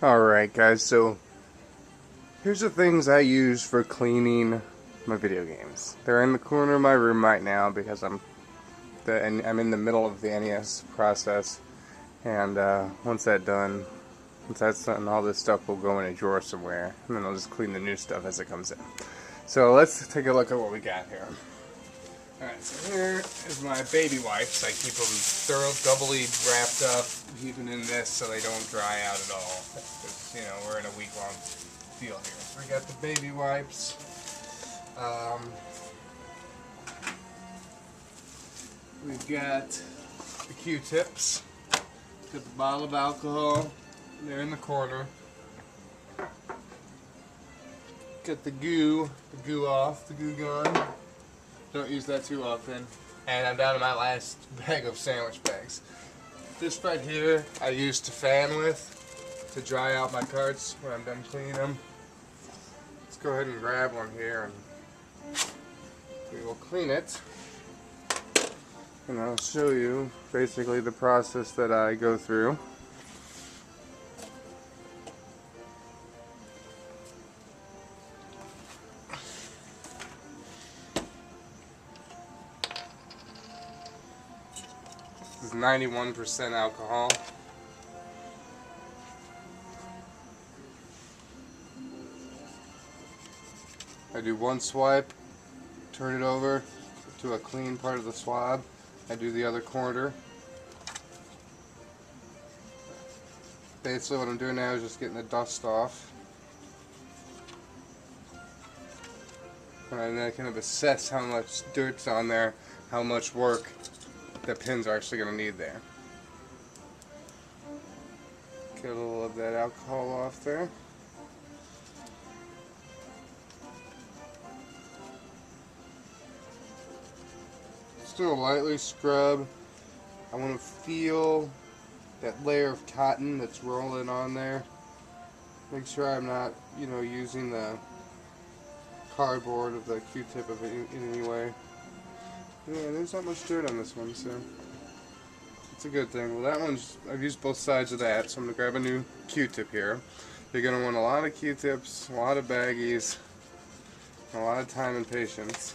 Alright guys, so here's the things I use for cleaning my video games. They're in the corner of my room right now because I'm in the middle of the NES process, and once that's done, all this stuff will go in a drawer somewhere, and then I'll just clean the new stuff as it comes in. So let's take a look at what we got here. Alright, so here is my baby wipes. I keep them doubly wrapped up, even in this, so they don't dry out at all. Because, you know, we're in a week-long deal here. So we got the baby wipes. We've got the Q-tips. Got the bottle of alcohol. They're in the corner. Got the goo off, the goo gun. Don't use that too often. And I'm down to my last bag of sandwich bags. This right here I use to fan with to dry out my carts when I'm done cleaning them. Let's go ahead and grab one here and we will clean it. And I'll show you basically the process that I go through. This is 91% alcohol. I do one swipe, turn it over to a clean part of the swab. I do the other corner. Basically what I'm doing now is just getting the dust off. And then I kind of assess how much dirt's on there, how much work the pins are actually going to need there. Get a little of that alcohol off there. Still lightly scrub. I want to feel that layer of cotton that's rolling on there. Make sure I'm not, using the cardboard of the Q-tip in any way. Yeah, there's not much dirt on this one, so it's a good thing. Well, that one's, I've used both sides of that, so I'm going to grab a new Q-tip here. You're going to want a lot of Q-tips, a lot of baggies, a lot of time and patience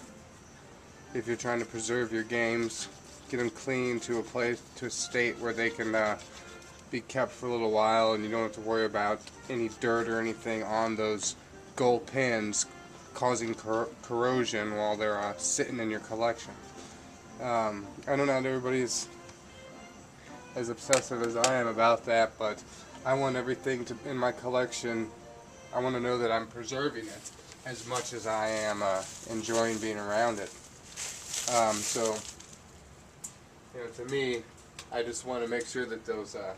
if you're trying to preserve your games, get them clean to a state where they can be kept for a little while and you don't have to worry about any dirt or anything on those gold pins causing corrosion while they're sitting in your collection. I know not everybody's as obsessive as I am about that, but I want everything in my collection, I want to know that I'm preserving it as much as I am enjoying being around it. So, to me, I just want to make sure that those, well,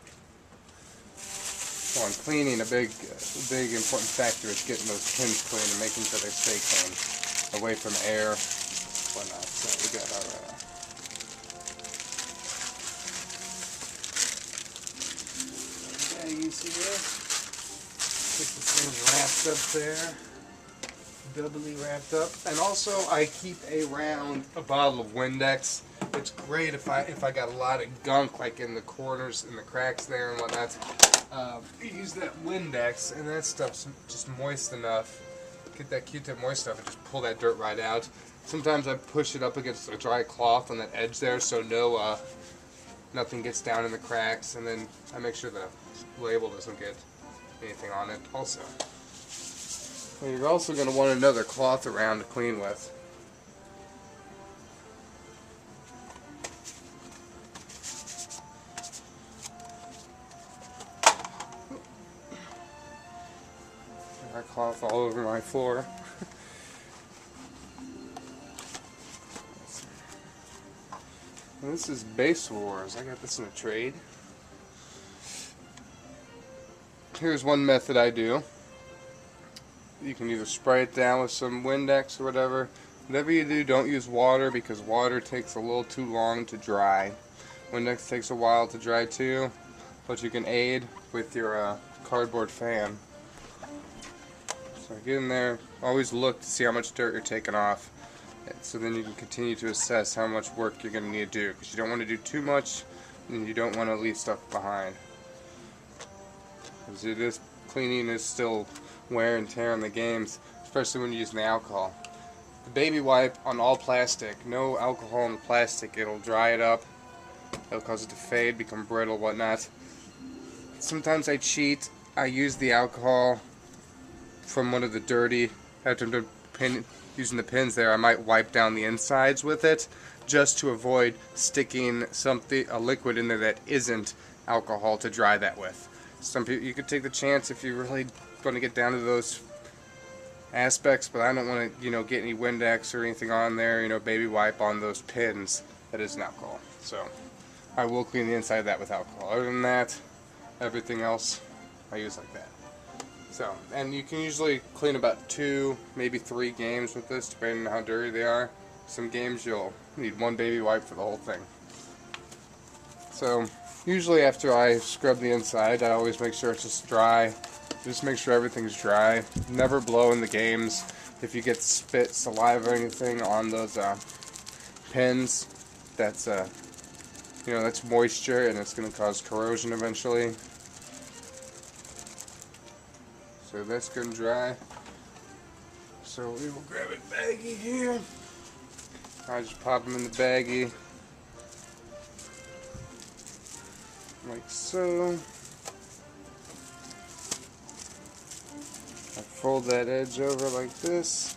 in cleaning, a big important factor is getting those pins clean and making sure they stay clean, away from air, whatnot. So we got our baggies here. Get the things wrapped up there, doubly wrapped up. And also, I keep a bottle of Windex. It's great if I got a lot of gunk like in the corners and the cracks there and whatnot. Use that Windex, and that stuff's just moist enough. Get that Q-tip moist enough and just pull that dirt right out. Sometimes I push it up against a dry cloth on that edge there so nothing gets down in the cracks, and then I make sure the label doesn't get anything on it also. Well, you're also going to want another cloth around to clean with. That cloth all over my floor. And this is Base Wars. I got this in a trade. Here's one method I do. You can either spray it down with some Windex or whatever. Whatever you do, don't use water because water takes a little too long to dry. Windex takes a while to dry too, but you can aid with your cardboard fan. So get in there, always look to see how much dirt you're taking off, so then you can continue to assess how much work you're going to need to do, because you don't want to do too much and you don't want to leave stuff behind. because it is, cleaning is still wear and tear on the games, especially when you're using the alcohol. The baby wipe on all plastic, no alcohol in the plastic, it'll dry it up, it'll cause it to fade, become brittle, whatnot. Sometimes I cheat, I use the alcohol from one of the dirty, after using the pins there, I might wipe down the insides with it, just to avoid sticking a liquid in there that isn't alcohol to dry that with. Some people, you could take the chance if you really want to get down to those aspects, but I don't want to, get any Windex or anything on there, baby wipe on those pins that isn't alcohol. So I will clean the inside of that with alcohol. Other than that, everything else I use like that. So, and you can usually clean about 2, maybe 3 games with this, depending on how dirty they are. Some games you'll need 1 baby wipe for the whole thing. So, usually after I scrub the inside, I always make sure it's just dry. Just make sure everything's dry. Never blow in the games. If you get spit, saliva, or anything on those pins, that's that's moisture, and it's going to cause corrosion eventually. So that's going to dry. So we will grab a baggie here. I just pop them in the baggie, like so. I fold that edge over like this.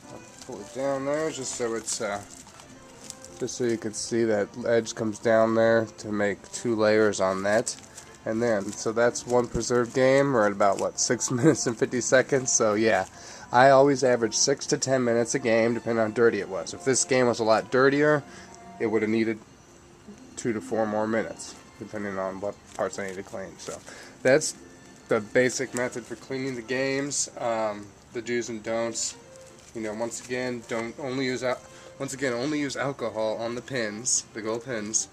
I pull it down there just so it's just so you can see that edge comes down there to make 2 layers on that. And then, so that's 1 preserved game. We're at about, what, 6 minutes and 50 seconds? So, yeah, I always average 6 to 10 minutes a game, depending on how dirty it was. If this game was a lot dirtier, it would have needed 2 to 4 more minutes, depending on what parts I need to clean. So, that's the basic method for cleaning the games. The do's and don'ts. Once again, only use alcohol on the pins, the gold pins.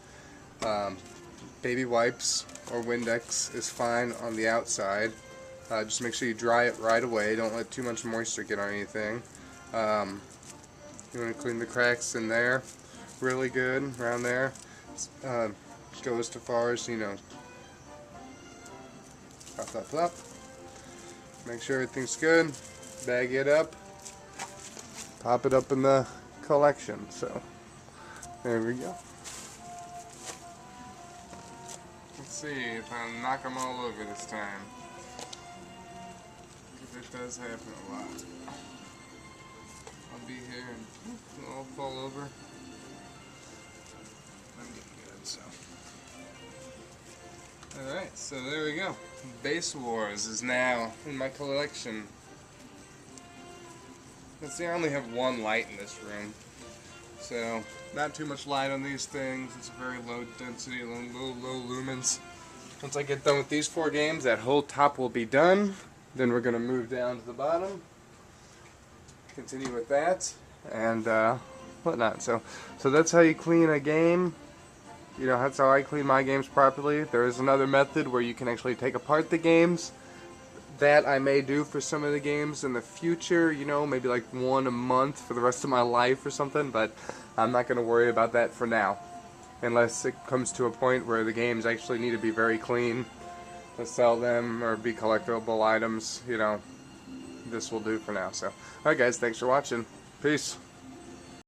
Baby wipes or Windex is fine on the outside. Just make sure you dry it right away. Don't let too much moisture get on anything. You want to clean the cracks in there really good around there. Goes as far as, flop. Make sure everything's good. Bag it up. Pop it up in the collection. So there we go. Let's see if I knock them all over this time, because it does happen a lot. I'll be here and they'll all fall over. I'm getting good, so. Alright, so there we go. Base Wars is now in my collection. Let's see, I only have 1 light in this room, so not too much light on these things. It's very low density, low lumens. Once I get done with these 4 games, that whole top will be done. Then we're going to move down to the bottom, continue with that, and whatnot. So that's how you clean a game. That's how I clean my games properly. There is another method where you can actually take apart the games. That I may do for some of the games in the future, maybe like 1 a month for the rest of my life or something, but I'm not going to worry about that for now. Unless it comes to a point where the games actually need to be very clean to sell them or be collectible items, this will do for now. So, alright guys, thanks for watching. Peace.